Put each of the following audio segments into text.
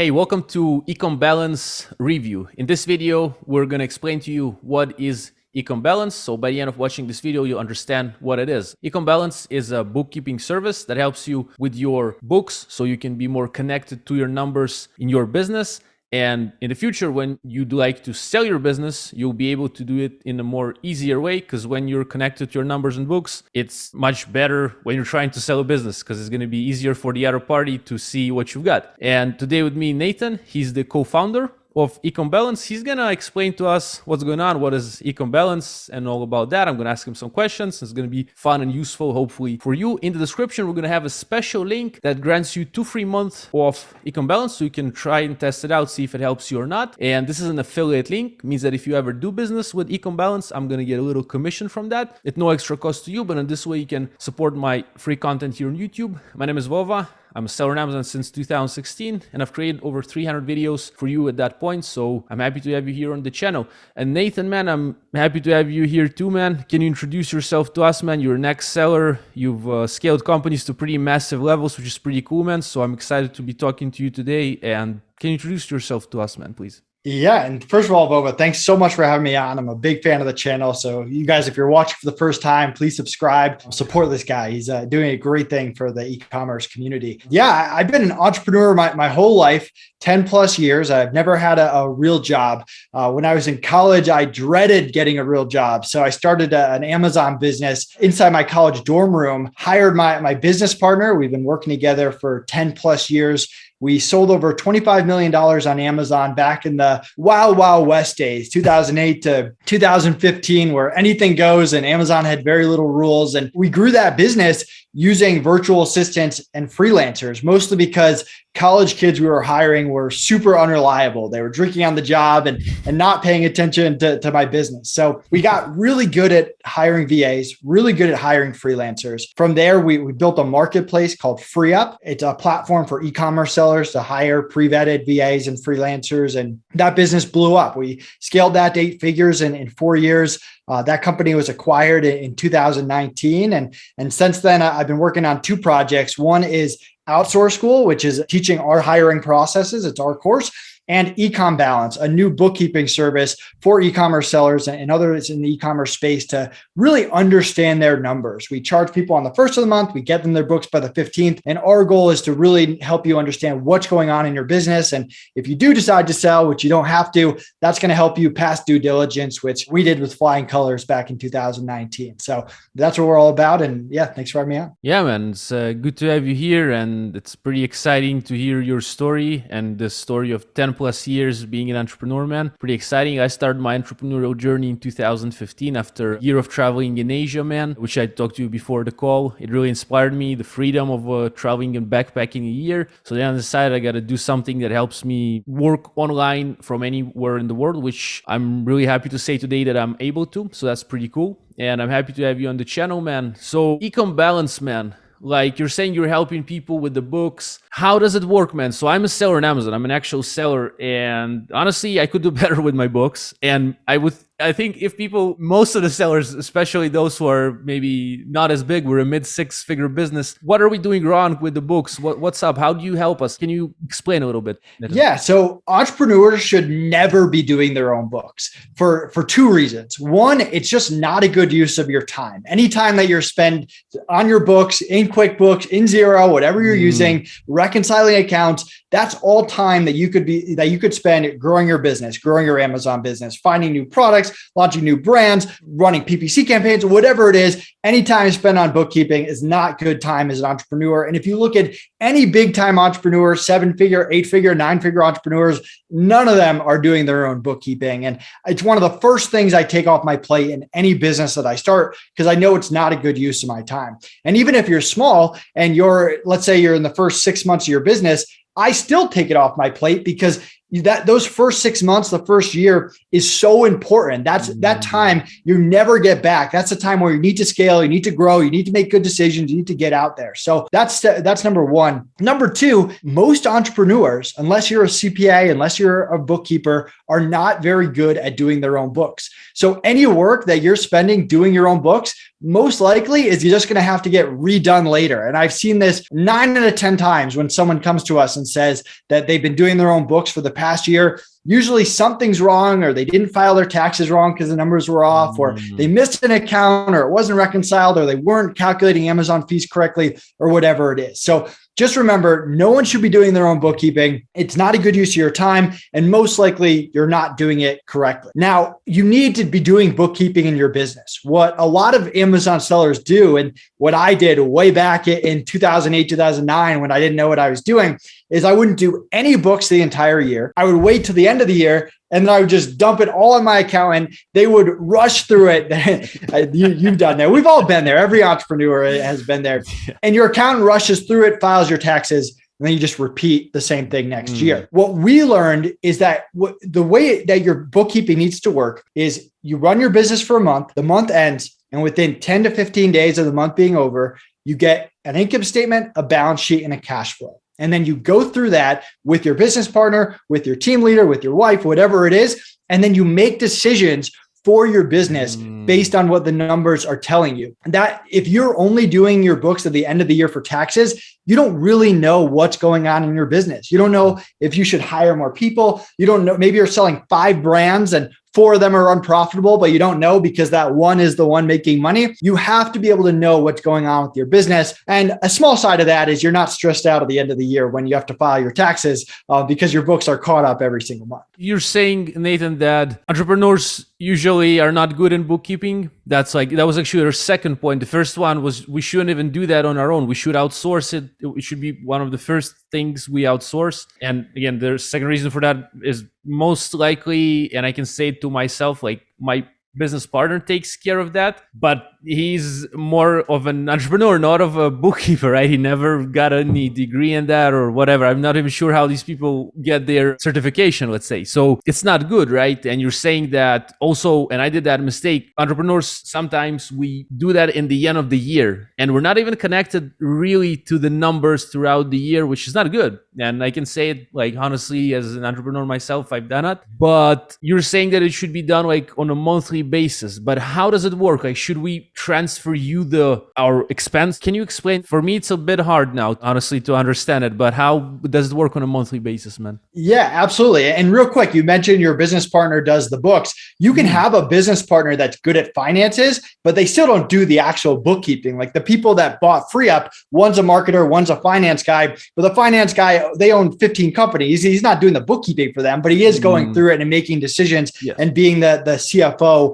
Hey, welcome to EcomBalance review. In this video, we're going to explain to you what is EcomBalance. So by the end of watching this video, you'll understand what it is. EcomBalance is a bookkeeping service that helps you with your books so you can be more connected to your numbers in your business. And in the future, when you'd like to sell your business, you'll be able to do it in a more easier way, because when you're connected to your numbers and books, it's much better when you're trying to sell a business, because it's going to be easier for the other party to see what you've got. And today with me, Nathan, he's the co-founder of EcomBalance. He's going to explain to us what's going on, what is EcomBalance and all about that. I'm going to ask him some questions. It's going to be fun and useful, hopefully, for you. In the description, we're going to have a special link that grants you 2 free months of EcomBalance, so you can try and test it out, see if it helps you or not. And this is an affiliate link, means that if you ever do business with EcomBalance, I'm going to get a little commission from that at no extra cost to you, but in this way, you can support my free content here on YouTube. My name is Vova. I'm a seller on Amazon since 2016, and I've created over 300 videos for you at that point. So I'm happy to have you here on the channel. And Nathan, man, I'm happy to have you here too, man. Can you introduce yourself to us, man? You're an ex-seller. You've scaled companies to pretty massive levels, which is pretty cool, man. So I'm excited to be talking to you today. And can you introduce yourself to us, man, please? Yeah. And first of all, Boba, thanks so much for having me on. I'm a big fan of the channel. So you guys, if you're watching for the first time, please subscribe, support this guy. He's doing a great thing for the e-commerce community. Yeah, I've been an entrepreneur my whole life, 10 plus years. I've never had a real job. When I was in college, I dreaded getting a real job. So I started an Amazon business inside my college dorm room, hired my business partner. We've been working together for 10 plus years. We sold over $25 million on Amazon back in the Wild Wild West days, 2008 to 2015, where anything goes, and Amazon had very little rules. And we grew that business using virtual assistants and freelancers, mostly because college kids we were hiring were super unreliable. They were drinking on the job and not paying attention to my business. So we got really good at hiring VAs, really good at hiring freelancers. From there, we built a marketplace called FreeUp. It's a platform for e-commerce sellers to hire pre-vetted VAs and freelancers. And that business blew up. We scaled that to 8 figures in 4 years. That company was acquired in 2019. And since then, I've been working on 2 projects. One is Outsource School, which is teaching our hiring processes. It's our course. And EcomBalance, a new bookkeeping service for e-commerce sellers and others in the e-commerce space to really understand their numbers. We charge people on the 1st of the month. We get them their books by the 15th. And our goal is to really help you understand what's going on in your business. And if you do decide to sell, which you don't have to, that's going to help you pass due diligence, which we did with flying colors back in 2019. So that's what we're all about. And yeah, thanks for having me on. Yeah, man, it's good to have you here. And it's pretty exciting to hear your story and the story of 10 plus years being an entrepreneur, man. Pretty exciting. I started my entrepreneurial journey in 2015 after a year of traveling in Asia, man, which I talked to you before the call. It really inspired me, the freedom of traveling and backpacking a year. So then I decided I got to do something that helps me work online from anywhere in the world, which I'm really happy to say today that I'm able to. So that's pretty cool. And I'm happy to have you on the channel, man. So EcomBalance, man. Like you're saying, you're helping people with the books. How does it work, man? So I'm a seller on Amazon. I'm an actual seller. And honestly, I could do better with my books. And I think if people, most of the sellers, especially those who are maybe not as big, we're a mid 6-figure business. What are we doing wrong with the books? What's up? How do you help us? Can you explain a little bit? Yeah. So entrepreneurs should never be doing their own books for 2 reasons. One, it's just not a good use of your time. Any time that you're spend on your books, in QuickBooks, in Xero, whatever you're using, reconciling accounts, that's all time that you could spend growing your business, growing your Amazon business, finding new products, launching new brands, running PPC campaigns, whatever it is. Any time you spend on bookkeeping is not good time as an entrepreneur. And if you look at any big time entrepreneur, 7-figure, 8-figure, 9-figure entrepreneurs, none of them are doing their own bookkeeping. And it's one of the first things I take off my plate in any business that I start, because I know it's not a good use of my time. And even if you're small and let's say you're in the first 6 months of your business, I still take it off my plate, because that those first 6 months, the first year is so important. That time you never get back. That's the time where you need to scale, you need to grow, you need to make good decisions, you need to get out there. So that's number one. Number two, most entrepreneurs, unless you're a CPA, unless you're a bookkeeper, are not very good at doing their own books. So any work that you're spending doing your own books, most likely is you're just going to have to get redone later. And I've seen this 9 out of 10 times when someone comes to us and says that they've been doing their own books for the past year. Usually something's wrong, or they didn't file their taxes wrong because the numbers were off, or they missed an account, or it wasn't reconciled, or they weren't calculating Amazon fees correctly, or whatever it is. So just remember, no one should be doing their own bookkeeping. It's not a good use of your time, and most likely you're not doing it correctly. Now, you need to be doing bookkeeping in your business. What a lot of Amazon sellers do, and what I did way back in 2008, 2009, when I didn't know what I was doing, is I wouldn't do any books the entire year. I would wait till the end of the year, and then I would just dump it all on my accountant. They would rush through it. You've done that. We've all been there. Every entrepreneur has been there. And your accountant rushes through it, files your taxes, and then you just repeat the same thing next year. What we learned is that the way that your bookkeeping needs to work is you run your business for a month, the month ends, and within 10 to 15 days of the month being over, you get an income statement, a balance sheet, and a cash flow. And then you go through that with your business partner, with your team leader, with your wife, whatever it is. And then you make decisions for your business based on what the numbers are telling you. That if you're only doing your books at the end of the year for taxes, you don't really know what's going on in your business. You don't know if you should hire more people. You don't know, maybe you're selling 5 brands and 4 of them are unprofitable, but you don't know because that one is the one making money. You have to be able to know what's going on with your business. And a small side of that is you're not stressed out at the end of the year when you have to file your taxes because your books are caught up every single month. You're saying, Nathan, that entrepreneurs usually are not good in bookkeeping. That was actually our second point. The first one was we shouldn't even do that on our own. We should outsource it. It should be one of the first things we outsource. And again, the second reason for that is most likely, and I can say it to myself, like my business partner takes care of that, but he's more of an entrepreneur, not of a bookkeeper, right? He never got any degree in that or whatever. I'm not even sure how these people get their certification, let's say. So it's not good, right? And you're saying that also, and I did that mistake, entrepreneurs, sometimes we do that in the end of the year and we're not even connected really to the numbers throughout the year, which is not good. And I can say it like honestly, as an entrepreneur myself, I've done it, but you're saying that it should be done like on a monthly basis. But how does it work? Like, should we transfer you our expense? Can you explain? For me, it's a bit hard now, honestly, to understand it, but how does it work on a monthly basis, man? Yeah, absolutely. And real quick, you mentioned your business partner does the books. You can have a business partner that's good at finances, but they still don't do the actual bookkeeping. Like the people that bought FreeUp, one's a marketer, one's a finance guy, but the finance guy, they own 15 companies. He's not doing the bookkeeping for them, but he is going through it and making decisions and being the CFO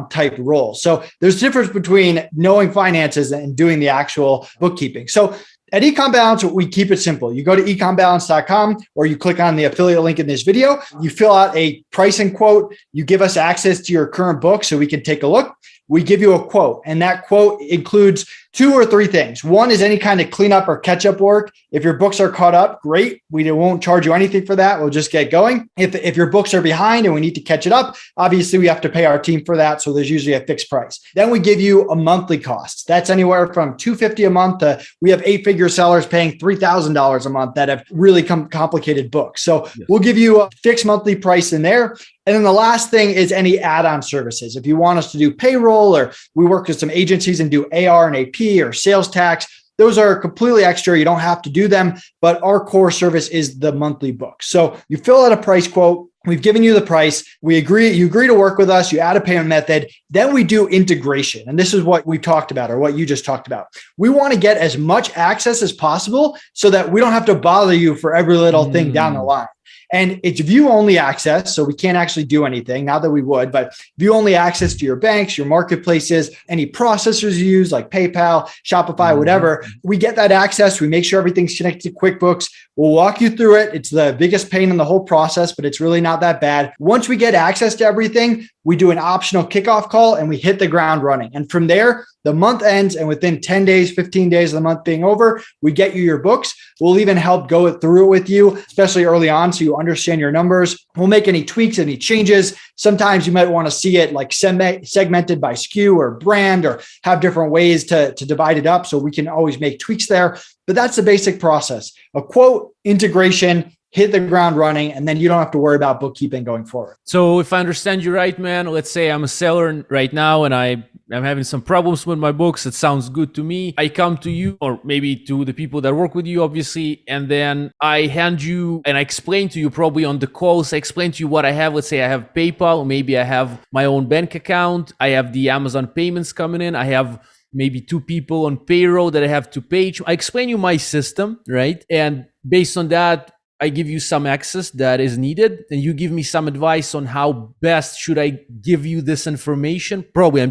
type role. So there's a difference between knowing finances and doing the actual bookkeeping. So at EcomBalance, we keep it simple. You go to EcomBalance.com or you click on the affiliate link in this video. You fill out a pricing quote. You give us access to your current book so we can take a look. We give you a quote, and that quote includes 2 or 3 things. One is any kind of cleanup or catch-up work. If your books are caught up, great. We won't charge you anything for that. We'll just get going. If your books are behind and we need to catch it up, obviously we have to pay our team for that. So there's usually a fixed price. Then we give you a monthly cost. That's anywhere from $250 a month to we have 8-figure sellers paying $3,000 a month that have really complicated books. So we'll give you a fixed monthly price in there. And then the last thing is any add-on services. If you want us to do payroll, or we work with some agencies and do AR and AP or sales tax, those are completely extra. You don't have to do them, but our core service is the monthly book. So you fill out a price quote. We've given you the price. You agree to work with us. You add a payment method. Then we do integration. And this is what we talked about, or what you just talked about. We want to get as much access as possible so that we don't have to bother you for every little thing down the line. And it's view-only access, so we can't actually do anything, not that we would, but view-only access to your banks, your marketplaces, any processors you use like PayPal, Shopify, whatever. We get that access. We make sure everything's connected to QuickBooks. We'll walk you through it. It's the biggest pain in the whole process, but it's really not that bad. Once we get access to everything, we do an optional kickoff call and we hit the ground running. And from there, the month ends, and within 10 days, 15 days of the month being over, we get you your books. We'll even help go through it with you, especially early on, so you understand your numbers. We'll make any tweaks, any changes. Sometimes you might want to see it like segmented by SKU or brand, or have different ways to divide it up. So we can always make tweaks there. But that's the basic process. A quote, integration, hit the ground running, and then you don't have to worry about bookkeeping going forward. So if I understand you right, man, let's say I'm a seller right now and I'm having some problems with my books. It sounds good to me. I come to you, or maybe to the people that work with you, obviously, and then I hand you, and I explain to you probably on the calls, I explain to you what I have. Let's say I have PayPal, maybe I have my own bank account, I have the Amazon payments coming in, I have maybe 2 people on payroll that I have to pay. I explain you my system, right? And based on that, I give you some access that is needed, and you give me some advice on how best should I give you this information. Probably,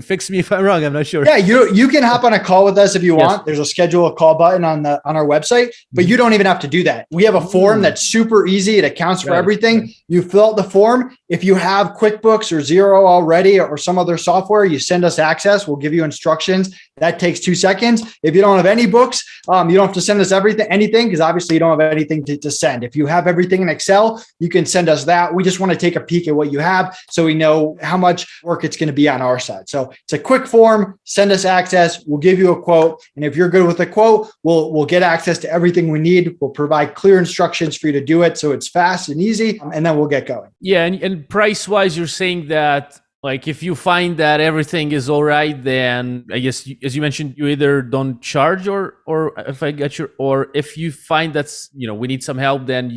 fix me if I'm wrong. I'm not sure. Yeah, you can hop on a call with us if you want. There's a schedule a call button on our website, but you don't even have to do that. We have a form that's super easy. It accounts for everything. You fill out the form. If you have QuickBooks or Xero already, or some other software, you send us access. We'll give you instructions. That takes 2 seconds. If you don't have any books, you don't have to send us anything, because obviously you don't have anything to send. If you have everything in Excel, you can send us that. We just want to take a peek at what you have, so we know how much work it's going to be on our side. So it's a quick form. Send us access. We'll give you a quote. And if you're good with the quote, we'll get access to everything we need. We'll provide clear instructions for you to do it, so it's fast and easy, and then we'll get going. Yeah. And price wise, you're saying that, like, if you find that everything is all right, then I guess, as you mentioned, you either don't charge, or if I get you, or if you find that's, we need some help, then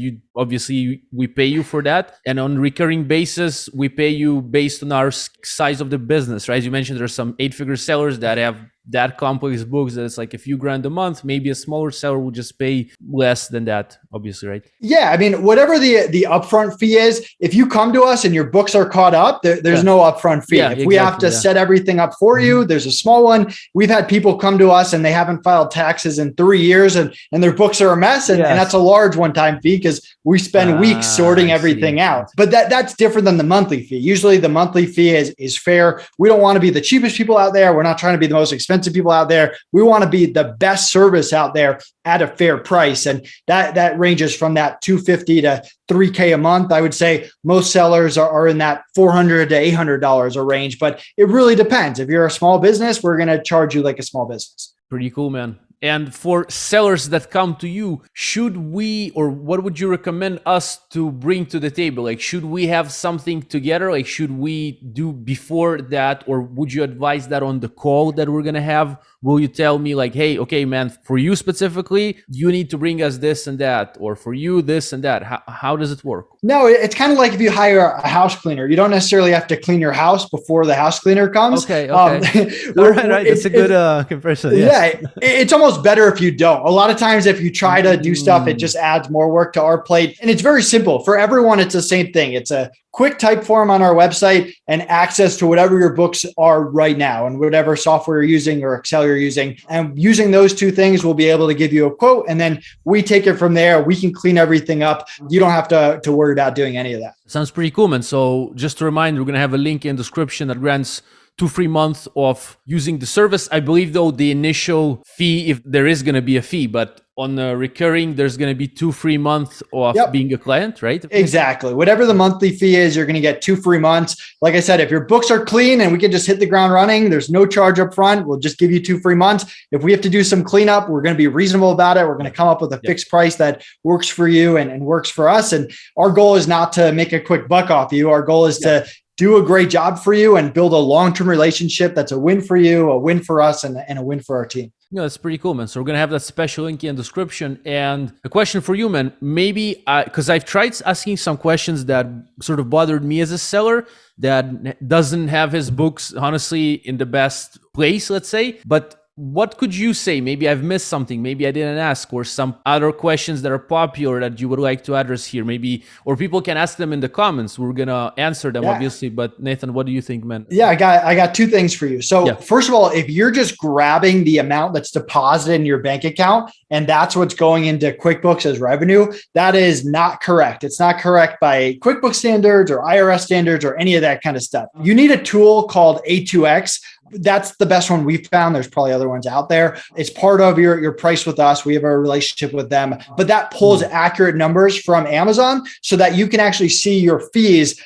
we pay you for that. And on recurring basis, we pay you based on our size of the business, right? As you mentioned, there's some 8-figure sellers that have that complex books that it's like a few grand a month. Maybe a smaller seller will just pay less than that, obviously, right? Yeah, I mean, whatever the upfront fee is, if you come to us and your books are caught up, there's no upfront fee. If we have to set everything up for you, there's a small one. We've had people come to us and they haven't filed taxes in 3 years, and their books are a mess, and that's a large one-time fee, because we spend weeks sorting everything out. But that's different than the monthly fee. Usually the monthly fee is fair. We don't want to be the cheapest people out there. We're not trying to be the most expensive people out there. We want to be the best service out there at a fair price. And that ranges from that $250 to $3K a month. I would say most sellers are in that $400 to $800 a range, but it really depends. If you're a small business, we're going to charge you like a small business. Pretty cool, man. And for sellers that come to you, should we, or what would you recommend us to bring to the table? Like, should we have something together? Like, should we do before that? Or would you advise that on the call that we're going to have? Will you tell me like, hey, okay, man, for you specifically, you need to bring us this and that, or for you, this and that? How does it work? No, it's kind of like if you hire a house cleaner. You don't necessarily have to clean your house before the house cleaner comes. Okay. Right. That's a good comparison. Yes. Yeah, it's almost better if you don't. A lot of times if you try to do stuff, it just adds more work to our plate. And it's very simple. For everyone, it's the same thing. It's a quick type form on our website and access to whatever your books are right now and whatever software you're using or Excel you're using. And using those 2 things, we'll be able to give you a quote, and then we take it from there. We can clean everything up. You don't have to worry about doing any of that. Sounds pretty cool, man. So just a reminder, we're going to have a link in the description that grants 2 free months of using the service. I believe though the initial fee, if there is going to be a fee, but on the recurring, there's going to be 2 free months of being a client, right? Exactly. Whatever the monthly fee is, you're going to get 2 free months. Like I said, if your books are clean and we can just hit the ground running, there's no charge up front. We'll just give you 2 free months. If we have to do some cleanup, we're going to be reasonable about it. We're going to come up with a fixed price that works for you and works for us. And our goal is not to make a quick buck off you. Our goal is to do a great job for you and build a long-term relationship that's a win for you, a win for us, and a win for our team. Yeah, that's pretty cool, man. So we're going to have that special link in the description. And a question for you, man, maybe, because I've tried asking some questions that sort of bothered me as a seller that doesn't have his books, honestly, in the best place, let's say. But what could you say? Maybe I've missed something. Maybe I didn't ask, or some other questions that are popular that you would like to address here. Maybe, or people can ask them in the comments. We're going to answer them, obviously. But Nathan, what do you think, man? Yeah, I got two things for you. So first of all, if you're just grabbing the amount that's deposited in your bank account and that's what's going into QuickBooks as revenue, that is not correct. It's not correct by QuickBooks standards or IRS standards or any of that kind of stuff. You need a tool called A2X. That's the best one we've found. There's probably other ones out there. It's part of your price with us. We have a relationship with them, but that pulls accurate numbers from Amazon so that you can actually see your fees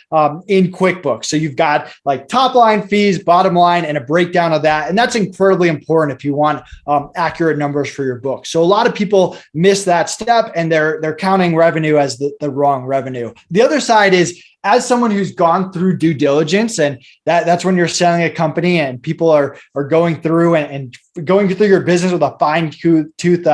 in QuickBooks. So you've got like top line fees, bottom line, and a breakdown of that. And that's incredibly important if you want accurate numbers for your book. So a lot of people miss that step and they're counting revenue as the wrong revenue. The other side is, as someone who's gone through due diligence, and that's when you're selling a company and people are going through and going through your business with a fine tooth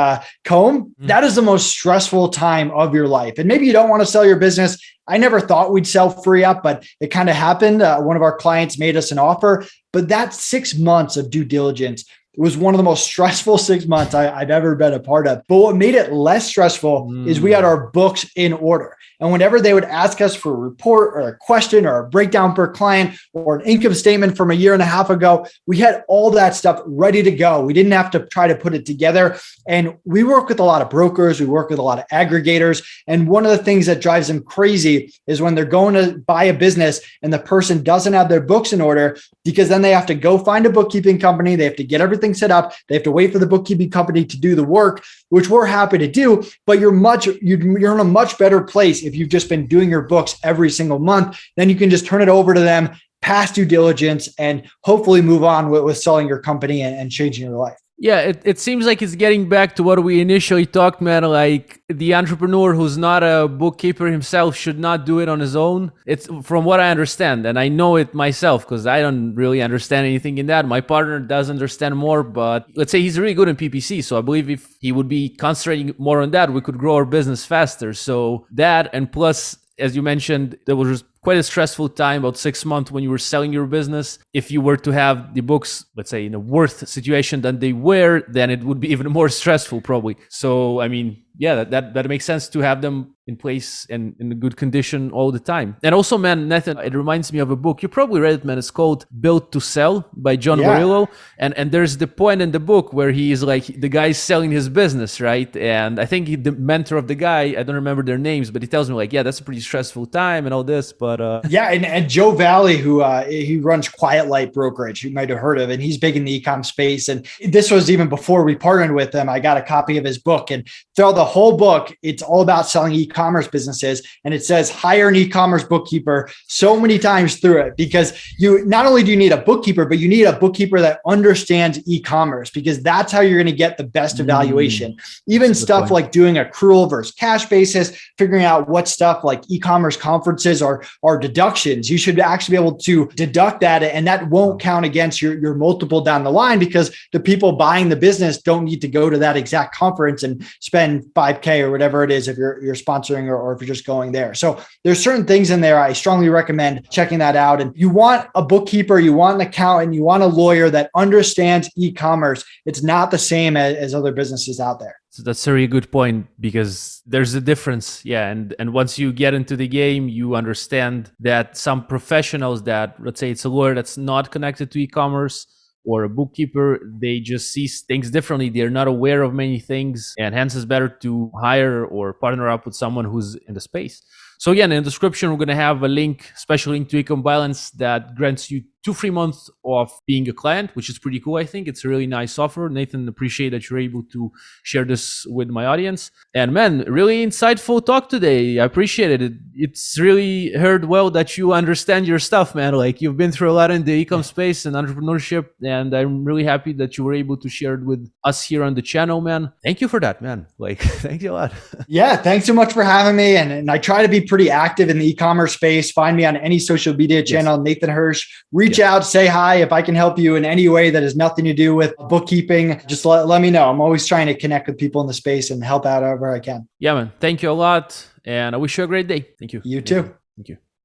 comb, that is the most stressful time of your life. And maybe you don't want to sell your business. I never thought we'd sell free up, but it kind of happened. One of our clients made us an offer, but that 6 months of due diligence, it was one of the most stressful 6 months I've ever been a part of. But what made it less stressful is we had our books in order. And whenever they would ask us for a report or a question or a breakdown per client or an income statement from a year and a half ago, we had all that stuff ready to go. We didn't have to try to put it together. And we work with a lot of brokers. We work with a lot of aggregators. And one of the things that drives them crazy is when they're going to buy a business and the person doesn't have their books in order, because then they have to go find a bookkeeping company. They have to get everything set up. They have to wait for the bookkeeping company to do the work, which we're happy to do. But you're in a much better place if you've just been doing your books every single month. Then you can just turn it over to them, pass due diligence, and hopefully move on with selling your company and changing your life. Yeah, it seems like it's getting back to what we initially talked, man. Like the entrepreneur who's not a bookkeeper himself should not do it on his own. It's from what I understand, and I know it myself because I don't really understand anything in that. My partner does understand more, but let's say he's really good in PPC. So I believe if he would be concentrating more on that, we could grow our business faster. So that, and plus, as you mentioned, there was quite a stressful time, about 6 months when you were selling your business. If you were to have the books, let's say, in a worse situation than they were, then it would be even more stressful probably. So, I mean, yeah, that makes sense to have them in place and in a good condition all the time. And also, man, Nathan, it reminds me of a book. You probably read it, man. It's called Built to Sell by John Murillo. And there's the point in the book where he is like, the guy's selling his business, right? And I think the mentor of the guy, I don't remember their names, but he tells me like, yeah, that's a pretty stressful time and all this. But and Joe Valley, who he runs Quiet Light Brokerage, you might have heard of, and he's big in the e-com space. And this was even before we partnered with him. I got a copy of his book, and throughout the whole book, it's all about selling e-commerce businesses. And it says hire an e-commerce bookkeeper so many times through it, because you not only do you need a bookkeeper, but you need a bookkeeper that understands e-commerce, because that's how you're going to get the best evaluation. Even stuff like doing accrual versus cash basis, figuring out what stuff like e-commerce conferences are deductions. You should actually be able to deduct that, and that won't count against your multiple down the line, because the people buying the business don't need to go to that exact conference and spend $5K or whatever it is if you're sponsoring or if you're just going there. So there's certain things in there. I strongly recommend checking that out. And you want a bookkeeper, you want an accountant, you want a lawyer that understands e-commerce. It's not the same as other businesses out there. So that's a really good point, because there's a difference. Yeah. And once you get into the game, you understand that some professionals that, let's say it's a lawyer that's not connected to e-commerce, or a bookkeeper, they just see things differently. They're not aware of many things, and hence it's better to hire or partner up with someone who's in the space. So again, in the description, we're going to have a link, special link to EcomBalance that grants you 2 free months of being a client, which is pretty cool. I think it's a really nice offer. Nathan, appreciate that you're able to share this with my audience. And man, really insightful talk today. I appreciate it. It's really heard well that you understand your stuff, man. Like you've been through a lot in the e-com space and entrepreneurship, and I'm really happy that you were able to share it with us here on the channel, man. Thank you for that, man. Like, thank you a lot. Yeah, thanks so much for having me. And I try to be pretty active in the e-commerce space. Find me on any social media channel, Nathan Hirsch. Reach out, say hi. If I can help you in any way that has nothing to do with bookkeeping, just let me know. I'm always trying to connect with people in the space and help out however I can. Yeah, man. Thank you a lot. And I wish you a great day. Thank you. You too. Thank you.